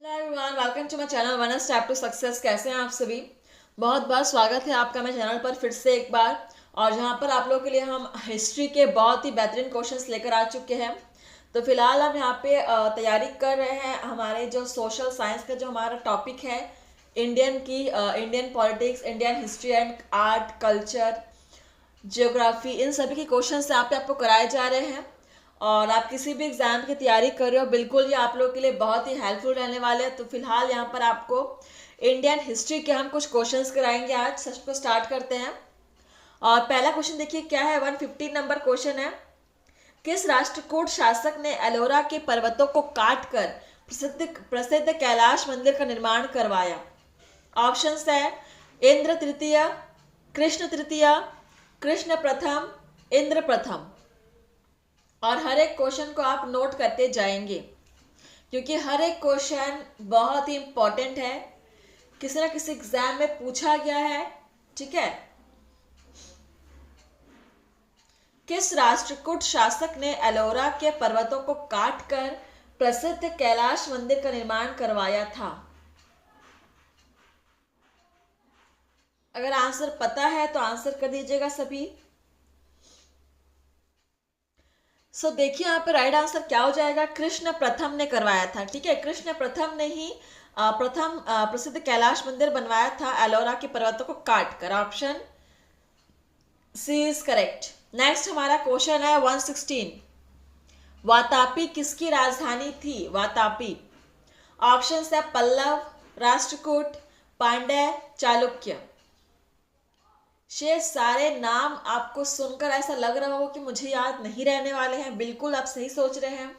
Hello everyone, welcome to my channel one step to success. कैसे हैं आप सभी? बहुत बहुत स्वागत है आपका मेरे चैनल पर फिर से एक बार। और जहां पर आप लोगों के लिए हम हिस्ट्री के बहुत ही बेहतरीन क्वेश्चंस लेकर आ चुके हैं। तो फिलहाल हम यहाँ पे तैयारी कर रहे हैं हमारे जो सोशल साइंस का जो हमारा टॉपिक है, Indian politics, Indian history and art culture, geography, इन सभी के क्वेश्चंस यहाँ पे आपको कराए जा रहे हैं। और आप किसी भी एग्जाम की तैयारी कर रहे हो, बिल्कुल ये आप लोगों के लिए बहुत ही हेल्पफुल रहने वाले हैं। तो फिलहाल यहाँ पर आपको इंडियन हिस्ट्री के हम कुछ क्वेश्चंस कराएंगे। आज सच को स्टार्ट करते हैं। और पहला क्वेश्चन देखिए क्या है, 115 नंबर क्वेश्चन है। किस राष्ट्रकूट शासक ने एलोरा के पर्वतों को काट कर प्रसिद्ध प्रसिद्ध कैलाश मंदिर का निर्माण करवाया? ऑप्शंस है इंद्र तृतीय, कृष्ण तृतीय, कृष्ण प्रथम, इंद्र प्रथम। और हर एक क्वेश्चन को आप नोट करते जाएंगे क्योंकि हर एक क्वेश्चन बहुत ही इंपॉर्टेंट है, किसी ना किसी एग्जाम में पूछा गया है। ठीक है। किस राष्ट्रकूट शासक ने एलोरा के पर्वतों को काटकर प्रसिद्ध कैलाश मंदिर का निर्माण करवाया था? अगर आंसर पता है तो आंसर कर दीजिएगा सभी। देखिए यहाँ पे राइट आंसर क्या हो जाएगा, कृष्ण प्रथम ने करवाया था। ठीक है, कृष्ण प्रथम ने ही प्रथम प्रसिद्ध कैलाश मंदिर बनवाया था एलोरा के पर्वतों को काट कर। Option C is correct. Next हमारा क्वेश्चन है 116। वातापी किसकी राजधानी थी? वातापी। ऑप्शन है पल्लव, राष्ट्रकूट, पांड्य, चालुक्य। शेष सारे नाम आपको सुनकर ऐसा लग रहा हो कि मुझे याद नहीं रहने वाले हैं। बिल्कुल आप सही सोच रहे हैं।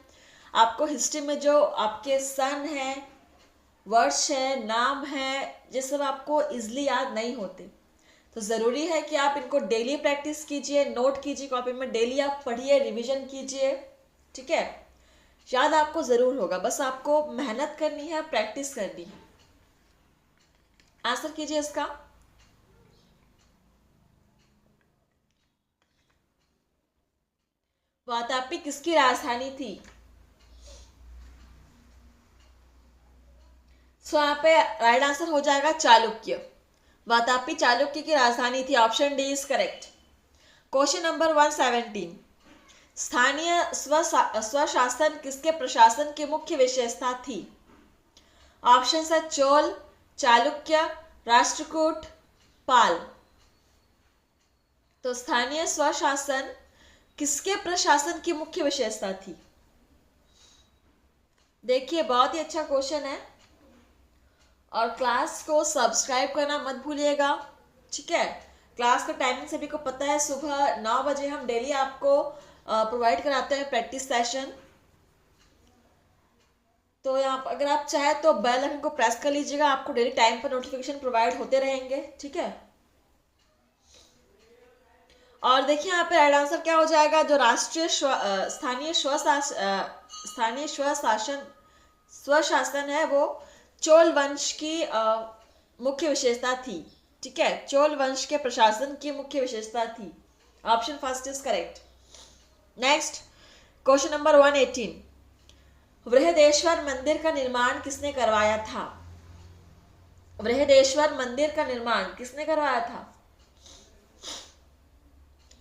आपको हिस्ट्री में जो आपके सन है, वर्ष है, नाम है, ये सब आपको इजीली याद नहीं होते। तो ज़रूरी है कि आप इनको डेली प्रैक्टिस कीजिए, नोट कीजिए कॉपी में, डेली आप पढ़िए, रिवीजन कीजिए। ठीक है, याद आपको ज़रूर होगा, बस आपको मेहनत करनी है, प्रैक्टिस करनी है। आंसर कीजिए इसका। वातापी किसकी राजधानी थी? यहाँ पे राइट आंसर हो जाएगा चालुक्य। वातापी चालुक्य की राजधानी थी। Option D is correct. Question number 117। स्थानीय स्वशासन किसके प्रशासन की मुख्य विशेषता थी? ऑप्शन है चोल, चालुक्य, राष्ट्रकूट, पाल। तो स्थानीय स्वशासन किसके प्रशासन की मुख्य विशेषता थी? देखिए बहुत ही अच्छा क्वेश्चन है। और क्लास को सब्सक्राइब करना मत भूलिएगा। ठीक है, क्लास का टाइमिंग सभी को पता है, सुबह 9 बजे हम डेली आपको प्रोवाइड कराते हैं प्रैक्टिस सेशन। तो यहाँ अगर आप चाहे तो बेल आइकन को प्रेस कर लीजिएगा, आपको डेली टाइम पर नोटिफिकेशन प्रोवाइड होते रहेंगे। ठीक है। और देखिए यहाँ पे राइट आंसर क्या हो जाएगा, जो राष्ट्रीय स्थानीय स्वशासन है वो चोल वंश की मुख्य विशेषता थी। ठीक है, चोल वंश के प्रशासन की मुख्य विशेषता थी। Option first is correct. Next question number 118। Brihadeshwara मंदिर का निर्माण किसने करवाया था? बृहदेश्वर मंदिर का निर्माण किसने करवाया था?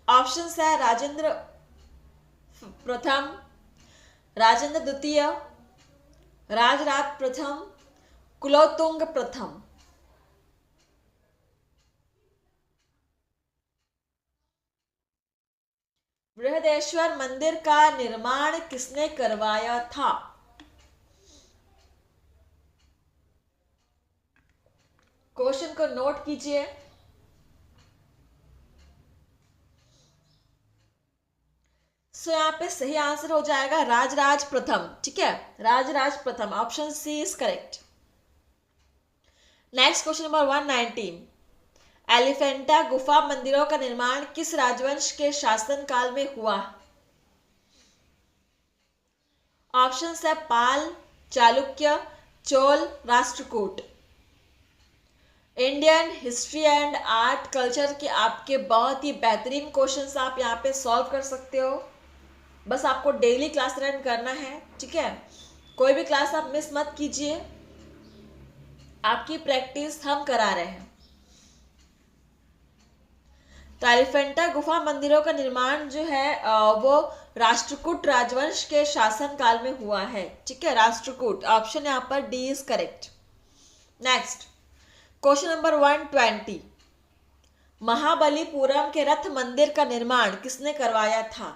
ऑप्शन है राजेंद्र प्रथम, राजेंद्र द्वितीय, राजराज प्रथम, कुलोत्तुंग प्रथम। बृहदेश्वर मंदिर का निर्माण किसने करवाया था? क्वेश्चन को नोट कीजिए। यहाँ पे सही आंसर हो जाएगा राजराज प्रथम। ठीक है, राजराज प्रथम। Option C is correct. Next question number 119। Elephanta गुफा मंदिरों का निर्माण किस राजवंश के शासन काल में हुआ? ऑप्शन है Pala, Chalukya, Chola, Rashtrakuta. Indian history and art culture के आपके बहुत ही बेहतरीन क्वेश्चंस आप यहाँ पे सॉल्व कर सकते हो। बस आपको डेली क्लास अटेंड करना है। ठीक है, कोई भी क्लास आप मिस मत कीजिए। आपकी प्रैक्टिस हम करा रहे हैं। तो एलिफेंटा गुफा मंदिरों का निर्माण जो है वो राष्ट्रकूट राजवंश के शासन काल में हुआ है। ठीक है, राष्ट्रकूट, ऑप्शन यहाँ पर D is correct. Next question number 120, Mahabalipuram के रथ मंदिर का निर्माण किसने करवाया था?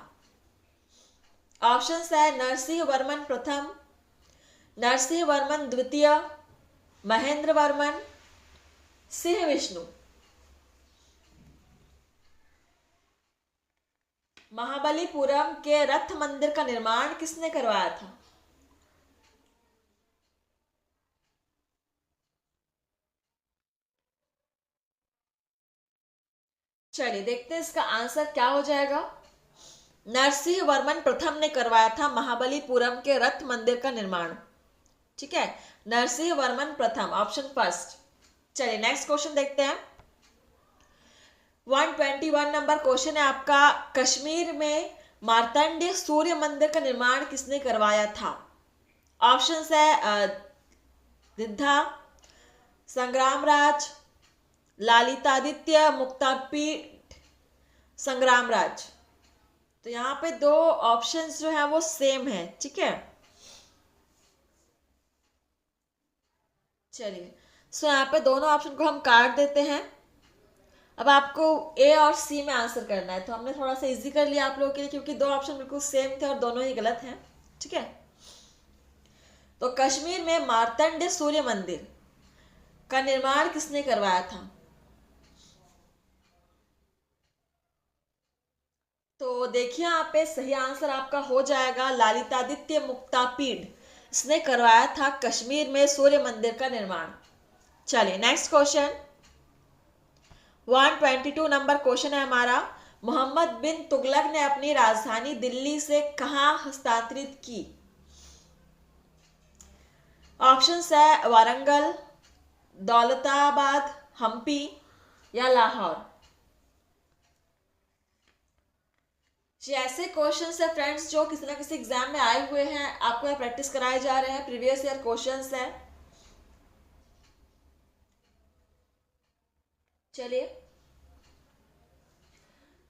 ऑप्शन है नरसिंह वर्मन प्रथम, नरसिंह वर्मन द्वितीय, महेंद्र वर्मन, सिंह विष्णु। महाबलीपुरम के रथ मंदिर का निर्माण किसने करवाया था? चलिए देखते हैं इसका आंसर क्या हो जाएगा। नरसिंह वर्मन प्रथम ने करवाया था महाबलीपुरम के रथ मंदिर का निर्माण। ठीक है, नरसिंह वर्मन प्रथम, ऑप्शन फर्स्ट। चलिए नेक्स्ट क्वेश्चन देखते हैं। 121 नंबर क्वेश्चन है आपका, कश्मीर में मार्तंड सूर्य मंदिर का निर्माण किसने करवाया था? ऑप्शन है दिद्धा, संग्रामराज, लालितादित्य मुक्तापीठ, संग्रामराज। तो यहाँ पे दो ऑप्शंस जो है वो सेम है। ठीक है, चलिए सो यहाँ पे दोनों ऑप्शन को हम काट देते हैं। अब आपको ए और सी में आंसर करना है, तो हमने थोड़ा सा इजी कर लिया आप लोगों के लिए क्योंकि दो ऑप्शन बिल्कुल सेम थे और दोनों ही गलत हैं। ठीक है, तो कश्मीर में मार्तंड सूर्य मंदिर का निर्माण किसने करवाया था? तो देखिए यहाँ पे सही आंसर आपका हो जाएगा लालितादित्य मुक्तापीठ, इसने करवाया था कश्मीर में सूर्य मंदिर का निर्माण। चलिए नेक्स्ट क्वेश्चन 122 नंबर क्वेश्चन है हमारा, मोहम्मद बिन तुगलक ने अपनी राजधानी दिल्ली से कहां हस्तांतरित की? ऑप्शंस है वारंगल, दौलताबाद, हम्पी या लाहौर। ऐसे क्वेश्चन है फ्रेंड्स जो किसी ना किसी एग्जाम में आए हुए हैं, आपको यहाँ प्रैक्टिस कराए जा रहे हैं, प्रीवियस ईयर क्वेश्चंस है। चलिए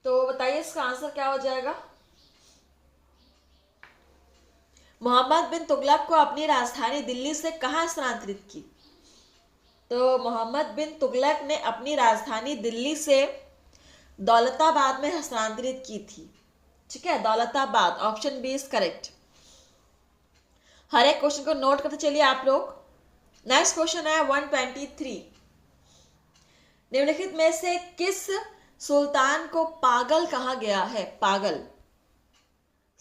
तो बताइए इसका आंसर क्या हो जाएगा। मोहम्मद बिन तुगलक को अपनी राजधानी दिल्ली से कहां स्थानांतरित की? तो मोहम्मद बिन तुगलक ने अपनी राजधानी दिल्ली से दौलताबाद में हस्तांतरित की थी। ठीक है, Daulatabad, option B is correct. हर एक क्वेश्चन को नोट करते चलिए आप लोग। नेक्स्ट क्वेश्चन है 123, निम्नलिखित में से किस सुल्तान को पागल कहा गया है? पागल।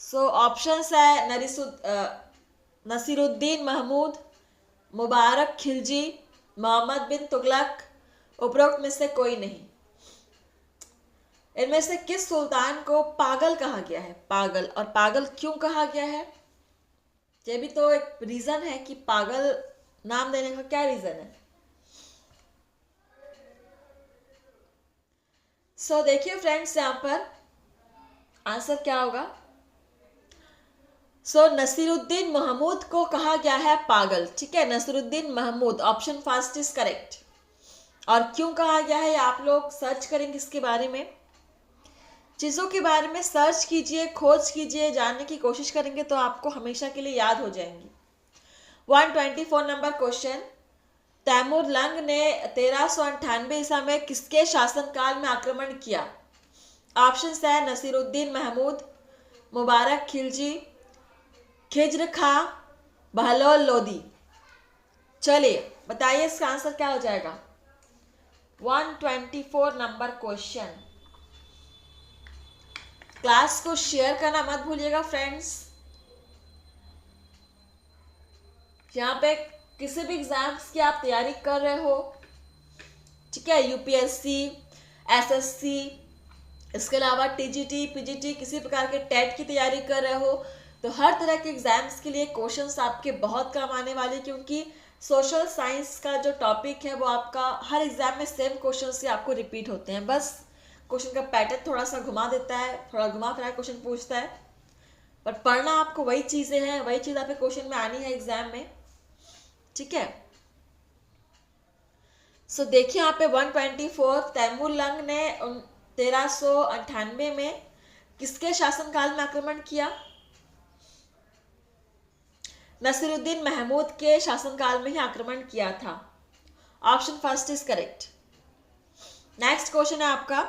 सो ऑप्शंस है नसीरुद्दीन महमूद, मुबारक खिलजी, मोहम्मद बिन तुगलक, उपरोक्त में से कोई नहीं। इनमें से किस सुल्तान को पागल कहा गया है? पागल, और पागल क्यों कहा गया है? ये भी तो एक रीजन है कि पागल नाम देने का क्या रीजन है। सो देखिए फ्रेंड्स यहां पर आंसर क्या होगा। नसीरुद्दीन महमूद को कहा गया है पागल। ठीक है, Nasiruddin Mahmud, option first is correct. और क्यों कहा गया है आप लोग सर्च करेंगे इसके बारे में, चीज़ों के बारे में सर्च कीजिए, खोज कीजिए, जानने की कोशिश करेंगे तो आपको हमेशा के लिए याद हो जाएंगी। 124 नंबर क्वेश्चन, तैमूर लंग ने 1398 ईसा में किसके शासनकाल में आक्रमण किया? ऑप्शन है नसीरुद्दीन महमूद, मुबारक खिलजी, खिज्र खां, बहलोल लोदी। चलिए बताइए इसका आंसर क्या हो जाएगा। 124 नंबर क्वेश्चन। क्लास को शेयर करना मत भूलिएगा फ्रेंड्स। यहाँ पे किसी भी एग्जाम्स की आप तैयारी कर रहे हो, ठीक है, यूपीएससी, एसएससी, इसके अलावा टीजीटी, पीजीटी, किसी प्रकार के टेट की तैयारी कर रहे हो, तो हर तरह के एग्जाम्स के लिए क्वेश्चंस आपके बहुत काम आने वाले, क्योंकि सोशल साइंस का जो टॉपिक है वो आपका हर एग्जाम में सेम क्वेश्चन से आपको रिपीट होते हैं। बस क्वेश्चन का पैटर्न थोड़ा सा घुमा देता है, थोड़ा घुमा फिरा क्वेश्चन पूछता है, पर पढ़ना आपको वही चीज़ें हैं, वही चीज़ आपके क्वेश्चन में आनी है एग्जाम में। ठीक है, सो देखिए यहाँ पे 124 तैमूर लंग ने 1398 में किसके शासनकाल में आक्रमण किया? नसीरुद्दीन महमूद के शासनकाल में ही आक्रमण किया था। Option first is correct. Next question है आपका,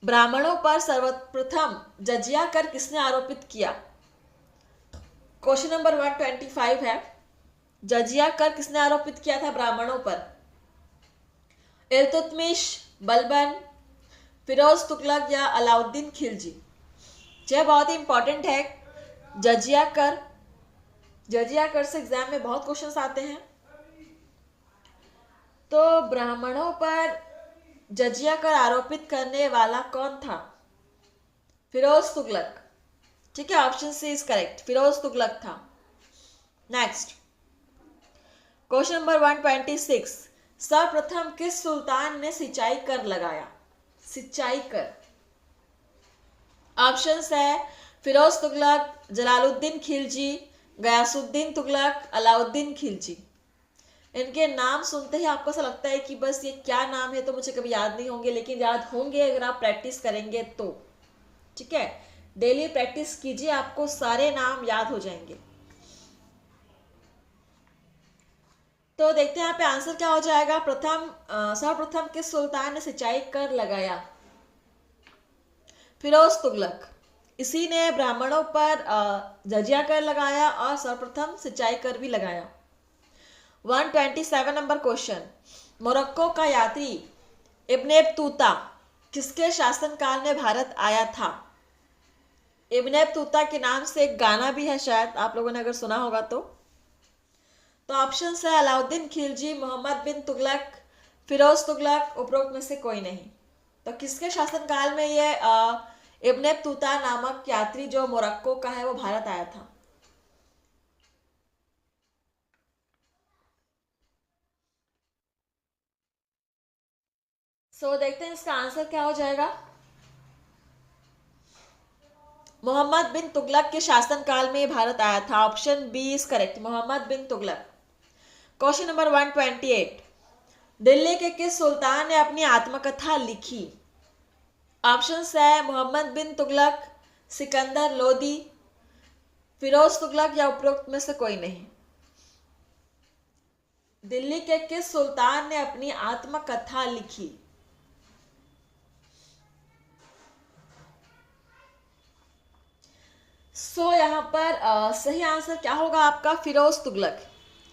ब्राह्मणों पर सर्वप्रथम जजिया कर किसने आरोपित किया? क्वेश्चन नंबर 125 है, जजिया कर किसने आरोपित किया था ब्राह्मणों पर? इल्तुतमिश, बलबन, फिरोज तुगलक या अलाउद्दीन खिलजी? यह बहुत ही इंपॉर्टेंट है। जजिया कर से एग्जाम में बहुत क्वेश्चंस आते हैं। तो ब्राह्मणों पर जजिया कर आरोपित करने वाला कौन था? फिरोज तुगलक। ठीक है, option C is correct, Firoz Tughlaq था। नेक्स्ट क्वेश्चन नंबर 126, सर्वप्रथम किस सुल्तान ने सिंचाई कर लगाया? सिंचाई कर। ऑप्शंस है फिरोज तुगलक, जलालुद्दीन खिलजी, गयासुद्दीन तुगलक, अलाउद्दीन खिलजी। इनके नाम सुनते ही आपको ऐसा लगता है कि बस ये क्या नाम है, तो मुझे कभी याद नहीं होंगे, लेकिन याद होंगे अगर आप प्रैक्टिस करेंगे तो। ठीक है, डेली प्रैक्टिस कीजिए, आपको सारे नाम याद हो जाएंगे। तो देखते हैं यहाँ पे आंसर क्या हो जाएगा। सर्वप्रथम किस सुल्तान ने सिंचाई कर लगाया? फिरोज तुगलक। इसी ने ब्राह्मणों पर जजिया कर लगाया और सर्वप्रथम सिंचाई कर भी लगाया। 127 नंबर क्वेश्चन, मोरक्को का यात्री इब्ने बतूता किसके शासनकाल में भारत आया था? इब्ने बतूता के नाम से एक गाना भी है, शायद आप लोगों ने अगर सुना होगा तो। ऑप्शन है अलाउद्दीन खिलजी, मोहम्मद बिन तुगलक, फिरोज तुगलक, उपरोक्त में से कोई नहीं। तो किसके शासनकाल में ये इब्ने बतूता नामक यात्री जो मोरक्को का है वो भारत आया था? देखते हैं इसका आंसर क्या हो जाएगा। मोहम्मद बिन तुगलक के शासनकाल में भारत आया था। Option B is correct, Mohammad bin Tughlaq. Question number 128, Delhi के किस सुल्तान ने अपनी आत्मकथा लिखी? ऑप्शन है मोहम्मद बिन तुगलक, सिकंदर लोदी, फिरोज तुगलक या उपरोक्त में से कोई नहीं। दिल्ली के किस सुल्तान ने अपनी आत्मकथा लिखी? यहाँ पर सही आंसर क्या होगा आपका? फिरोज तुगलक।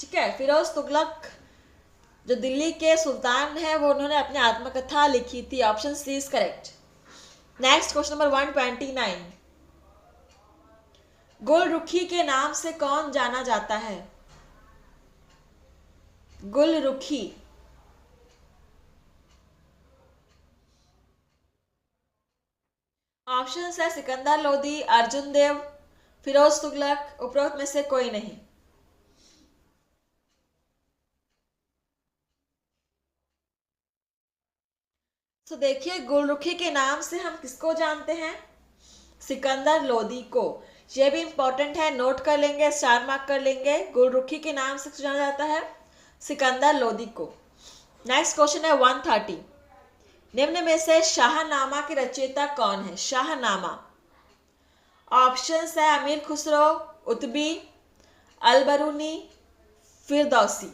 ठीक है, फिरोज तुगलक जो दिल्ली के सुल्तान है वो उन्होंने अपनी आत्मकथा लिखी थी। Option C is correct. Next question number 129, Gulrukhi के नाम से कौन जाना जाता है? गुलरुखी। ऑप्शन है सिकंदर लोदी, अर्जुन देव, फिरोज तुगलक, उपरोक्त में से कोई नहीं। देखिए, गुलरुखी के नाम से हम किसको जानते हैं? सिकंदर लोदी को। यह भी इंपॉर्टेंट है, नोट कर लेंगे, स्टार मार्क कर लेंगे। गुलरुखी के नाम से जाना जाता है सिकंदर लोदी को। नेक्स्ट क्वेश्चन है 130, निम्न में से शाहनामा के रचयिता कौन है? शाहनामा। ऑप्शन है अमीर खुसरो, उतबी, अलबरूनी, फिरदौसी।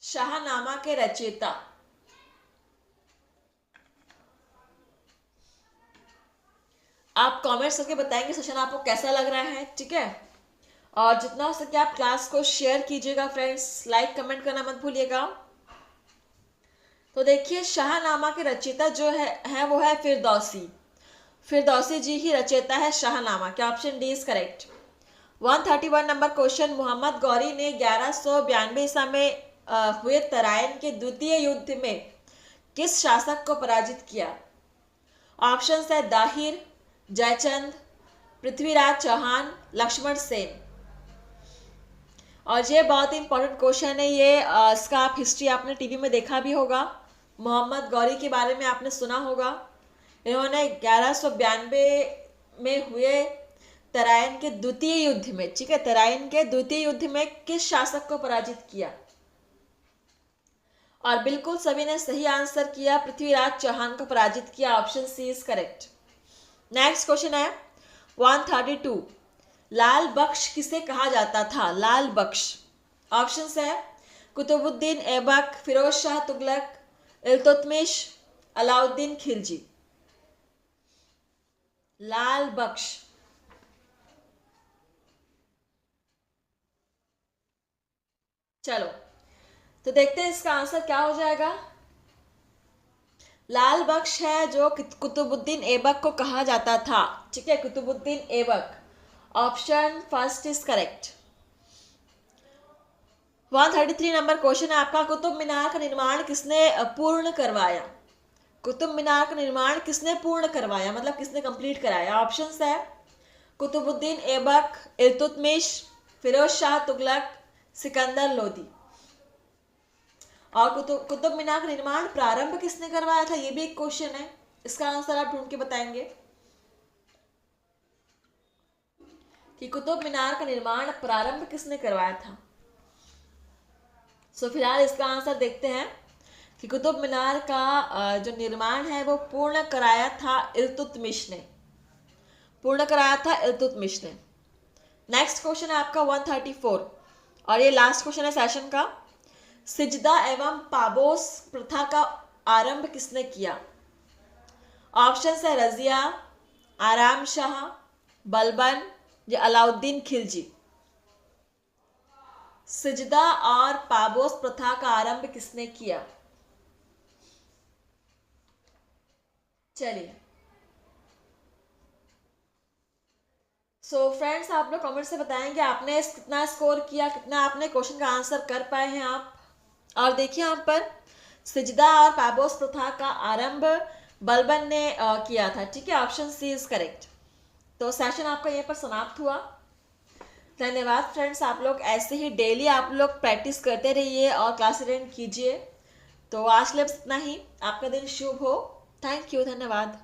शाहनामा के रचयिता। आप कमेंट्स करके बताएंगे सेशन आपको कैसा लग रहा है। ठीक है, और जितना हो सके आप क्लास को शेयर कीजिएगा फ्रेंड्स, लाइक कमेंट करना मत भूलिएगा। तो देखिए, शाहनामा के रचयिता जो है वो है फिरदौसी। फिरदौसी जी ही रचयिता है शाहनामा के। Option D is correct. 131 number question, Mohammad Ghori ने 1192 ईसा में हुए तराइन के द्वितीय युद्ध में किस शासक को पराजित किया? ऑप्शन है दाहिर, जयचंद, पृथ्वीराज चौहान, लक्ष्मण सेन। और ये बहुत ही इंपॉर्टेंट क्वेश्चन है ये। इसका आप हिस्ट्री आपने टीवी में देखा भी होगा। मोहम्मद गौरी के बारे में आपने सुना होगा। इन्होंने 1192 में हुए तराइन के द्वितीय युद्ध में, ठीक है, तराइन के द्वितीय युद्ध में किस शासक को पराजित किया? और बिल्कुल सभी ने सही आंसर किया, पृथ्वीराज चौहान को पराजित किया। Option C is correct. Next question है 132। लाल बख्श किसे कहा जाता था? लाल बख्श। ऑप्शंस है कुतुबुद्दीन ऐबक, फिरोज शाह तुगलक, इल्तुतमिश, अलाउद्दीन खिलजी। लाल बख्श। चलो तो देखते हैं इसका आंसर क्या हो जाएगा। लाल बख्श है जो कुतुबुद्दीन ऐबक को कहा जाता था, ठीक है, Qutbuddin Aibak. Option first is correct. 133 number question है आपका, कुतुब मीनार का निर्माण किसने पूर्ण करवाया? कुतुब मीनार का निर्माण किसने पूर्ण करवाया, मतलब किसने कंप्लीट कराया? ऑप्शंस है कुतुबुद्दीन ऐबक, इल्तुतमिश, फिरोज शाह तुगलक, सिकंदर लोदी। और कुतुब मीनार का निर्माण प्रारंभ किसने करवाया था, ये भी एक क्वेश्चन है। इसका आंसर आप ढूंढ के बताएंगे कि कुतुब मीनार का निर्माण प्रारंभ किसने करवाया था। सो फिलहाल इसका आंसर देखते हैं कि कुतुब मीनार का जो निर्माण है वो पूर्ण कराया था इल्तुतमिश ने, पूर्ण कराया था इल्तुतमिश ने। नेक्स्ट क्वेश्चन है आपका 134 और ये लास्ट क्वेश्चन है सेशन का। सिजदा एवं पाबोस प्रथा का आरंभ किसने किया? ऑप्शन है रजिया, आराम शाह, बलबन या अलाउद्दीन खिलजी। सिजदा और पाबोस प्रथा का आरंभ किसने किया? चलिए सो फ्रेंड्स, आप लोग कमेंट से बताएंगे आपने कितना स्कोर किया, कितना आपने क्वेश्चन का आंसर कर पाए हैं आप। और देखिए यहाँ पर सिजदा और पाबोस प्रथा का आरंभ बलबन ने किया था, ठीक है, ऑप्शन सी इज करेक्ट। तो सेशन आपका यहाँ पर समाप्त हुआ। धन्यवाद फ्रेंड्स, आप लोग ऐसे ही डेली आप लोग प्रैक्टिस करते रहिए और क्लास अटेंड कीजिए। तो आज के लिए इतना ही, आपका दिन शुभ हो। थैंक यू, धन्यवाद।